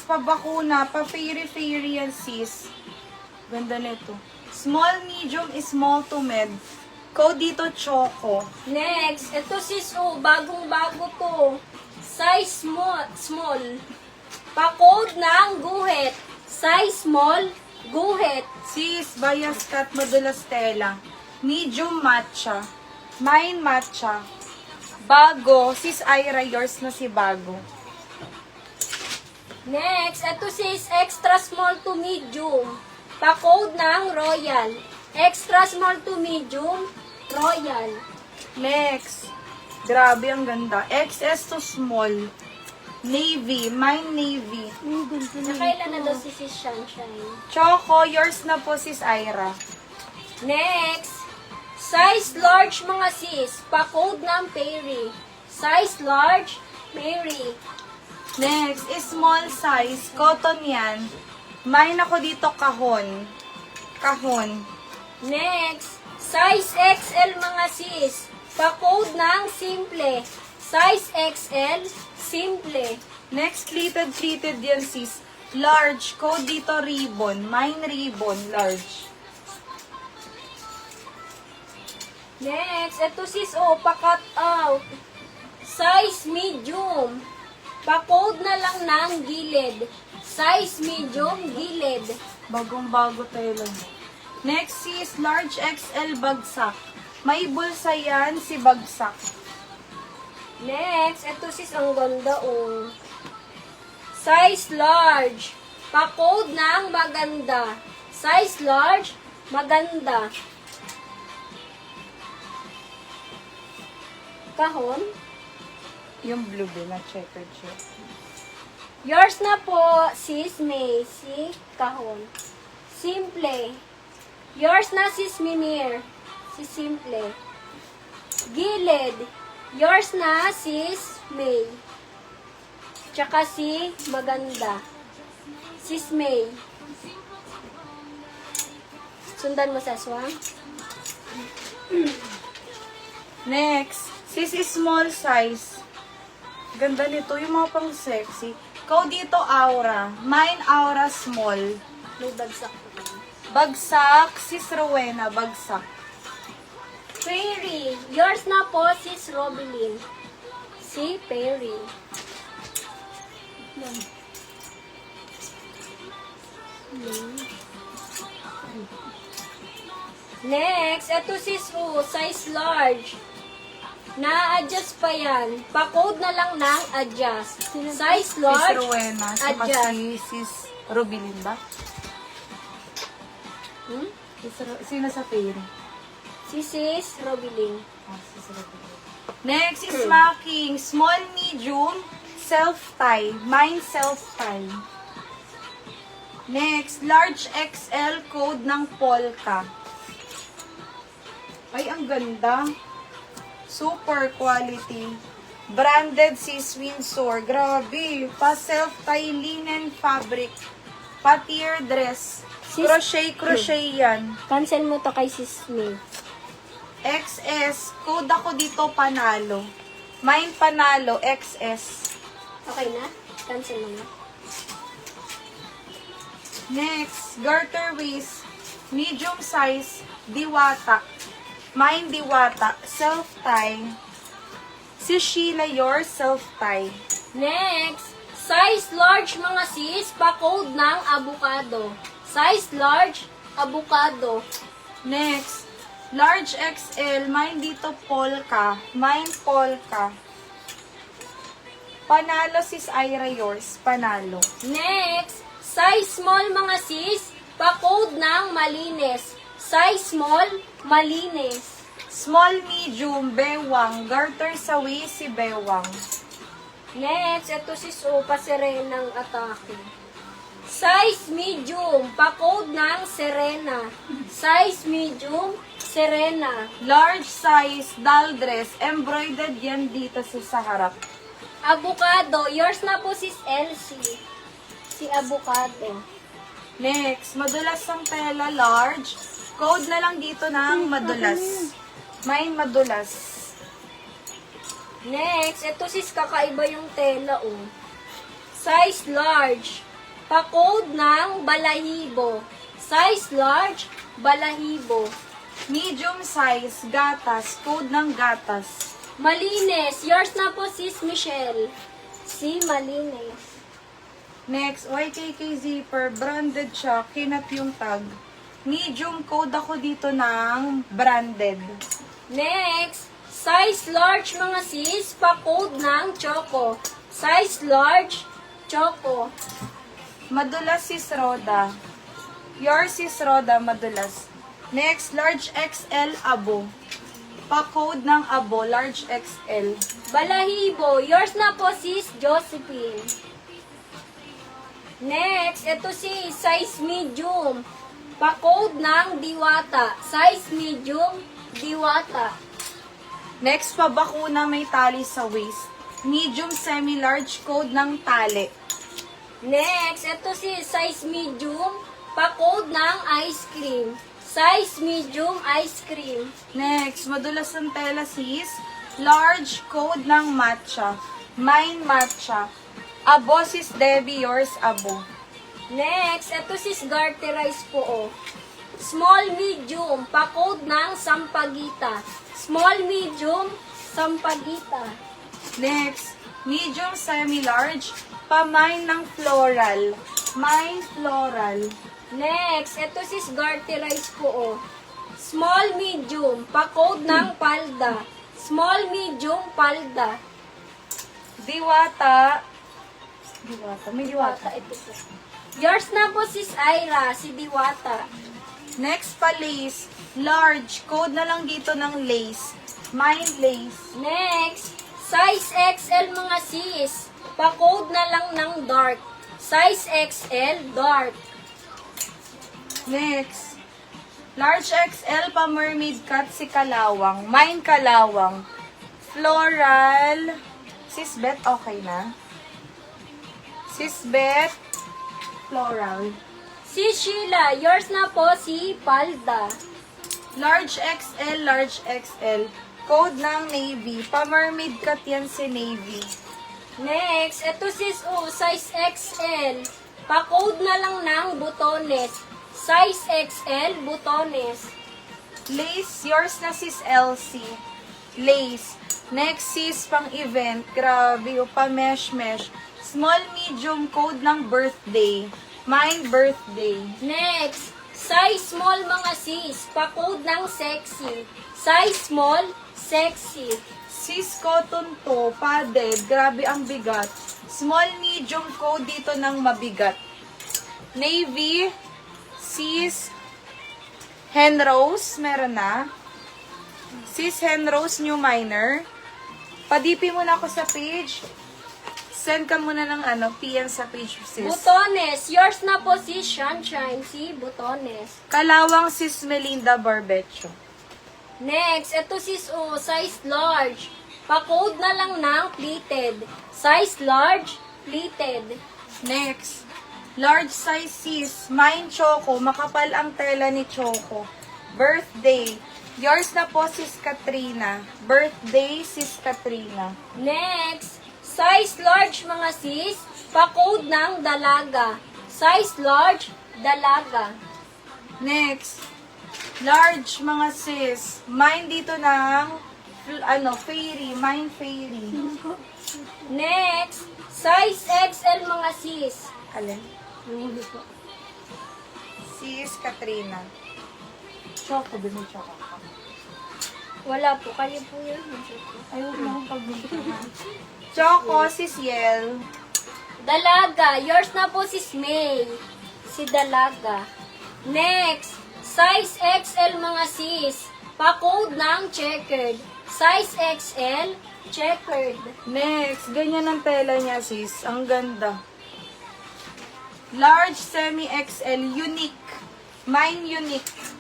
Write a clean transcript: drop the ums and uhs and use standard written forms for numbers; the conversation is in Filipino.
pabakuna, pa-fairy-fairy yan, sis. Ganda nito. Small, medium, small to med. Code dito, Choco. Next, ito sis, bagong-bago to. Size small. Pa-code ng guhit. Size small, guhit. Sis, bias cut, madulas tela. Medium matcha. Mine matcha. Bago. Sis Ira, yours na si Bago. Next, ito sis, extra small to medium. Pa-code ng royal. Extra small to medium, royal. Next. Grabe, ang ganda. XS to small. Navy. Mine navy. Nakailan na daw si sis Sunshine. Choco, yours na po, sis Ira. Next, size large mga sis. Pa-code ng Perry. Size large, Perry. Next, small size. Cotton yan. Mine ako dito, kahon. Kahon. Next, size XL mga sis. Pa-code ng simple. Size XL, simple. Next, pleated yan, sis. Large. Code dito, ribbon. Mine ribbon. Large. Next, ito sis, pa-cut out. Size medium. Pa-code na lang ng gilid. Size medium, gilid. Bagong-bago tayo lang. Next is large XL bagsak. May bulsa yan si bagsak. Next, ito sis, ang ganda Size large. Pa-code ng maganda. Size large, maganda. Kahon. Yung blue din na checkered siya. Yours na po, sis May. Si kahon. Simple. Yours na, sis Minir. Si simple. Gilid. Yours na, sis May. Tsaka si maganda. Sis May. Sundan mo sa swang. Next, sis is small size. Ganda nito, yung mga pang sexy. Ikaw dito, Aura. Mine, Aura, small. May bagsak ko. Bagsak, sis Rowena, bagsak. Perry. Yours na po, sis Robilyn. Si Perry. Next, ito sis Ru, size large. Na-adjust pa yan. Pa-code na lang ng adjust. Size Sis large, Rowena, saka adjust. si sis Robilin ba? Sino sa Perry? Si sis Robilyn. Sis Robilin. Next is smacking. Small, medium, self-tie. Mine self-tie. Next, large XL code ng Polka. Ay, ang ganda. Super quality. Branded sis Windsor. Grabe. Pa-self-tie linen fabric. Pa-tear dress. Crochet yan. Cancel mo to kay sis May. XS. Code ako dito, panalo. Mine panalo, XS. Okay na? Cancel mo na. Next, garter waist. Medium size, diwata. Mine diwata, self-tie. Si Sheila, yours, self-tie. Next, size large mga sis, pa-code ng avocado. Size large, avocado. Next, large XL. Mine dito, polka. Mine polka. Panalo, sis Ira, yours. Panalo. Next, size small mga sis, pa-code ng malinis. Size small, malinis. Small, medium, bewang. Garter sa waist, si bewang. Next, ito sis pa-serenang atake. Size medium, pa-code ng Serena. Size medium, Serena. Large size, doll dress. Embroidered yan dito sa harap. Avocado, yours na po sis Elsie. Si avocado. Next, madulas ang tela, large. Code na lang dito ng madulas. Mine madulas. Next, ito sis kakaiba yung tela Size large. Pa-code ng balahibo. Size large, balahibo. Medium size, gatas. Code ng gatas. Malinis. Yours na po, Sis Michelle. Si Malinis. Next, YKK zipper. Branded siya. Kinat yung tag. Medium, code ako dito ng branded. Next, size large mga sis, pa-code ng choco. Size large, choco. Madulas sis Roda. Yours sis Roda, madulas. Next, large XL abo. Pa-code ng abo, large XL. Balahibo, yours na po sis Josephine. Next, ito si size medium. Pa-code ng Diwata. Size medium, Diwata. Next, pabakuna may tali sa waist. Medium semi-large, code ng tali. Next, ito si size medium. Pa-code ng ice cream. Size medium, ice cream. Next, madulas ang tela sis. Large, code ng matcha. Mine matcha. Abo sis Debbie, yours abo. Next, ito si garterize po, oh. Small, medium, pa-code ng Sampaguita. Small, medium, Sampaguita. Next, medium semi-large. Pa-mine ng floral. Mine floral. Next, ito si garterize po, oh. Small, medium, pa-code ng palda. Small, medium, palda. Diwata. Diwata. May diwata. Ito po. Yours na po sis Ira, si Diwata. Next pa lace. Large. Code na lang dito ng lace. Mine lace. Next, size XL mga sis. Pa-code na lang ng dark. Size XL, dark. Next. Large XL pa mermaid cut si Kalawang. Mine Kalawang. Floral. Sis Beth, okay na? Sis Beth. Floral. Si Sheila, yours na po si Palda. Large XL, large XL. Code ng Navy. Pa-mermaid cut yan si Navy. Next, ito sis size XL. Pa-code na lang ng butones. Size XL, butones. Lace, yours na sis Elsie. Lace. Next sis, pang event. Grabe, o pa-mesh-mesh. Small, medium, code ng birthday. Mine, birthday. Next, size small mga sis. Pa-code ng sexy. Size small, sexy. Sis cotton to, padded. Grabe ang bigat. Small, medium, code dito ng mabigat. Navy, sis Henrose, meron na. Sis Henrose, new minor. Padipi mo na ako sa page. Send ka muna ng PM sa page, sis. Butones, yours na po si Sunshine, si Butones. Kalawang sis Melinda Barbecho. Next, ito sis size large. Pa-code na lang ng pleated. Size large, pleated. Next, large size sis, mine Choco, makapal ang tela ni Choco. Birthday, yours na po sis Katrina. Birthday sis Katrina. Next, size large mga sis, pa-code ng dalaga. Size large, dalaga. Next, large mga sis, mine dito ng fairy, mine fairy. Next, size XL mga sis. Alin? Sis Katrina. Choco, bili Choco. Wala po, kayo po yun. Ayaw mo akong pagbibigyan. Choco, sis Yel. Dalaga, yours na po sis May. Si Dalaga. Next, size XL mga sis. Pa-code ng checkered. Size XL, checkered. Next, ganyan ang tela niya sis. Ang ganda. Large semi XL, unique. Mine unique.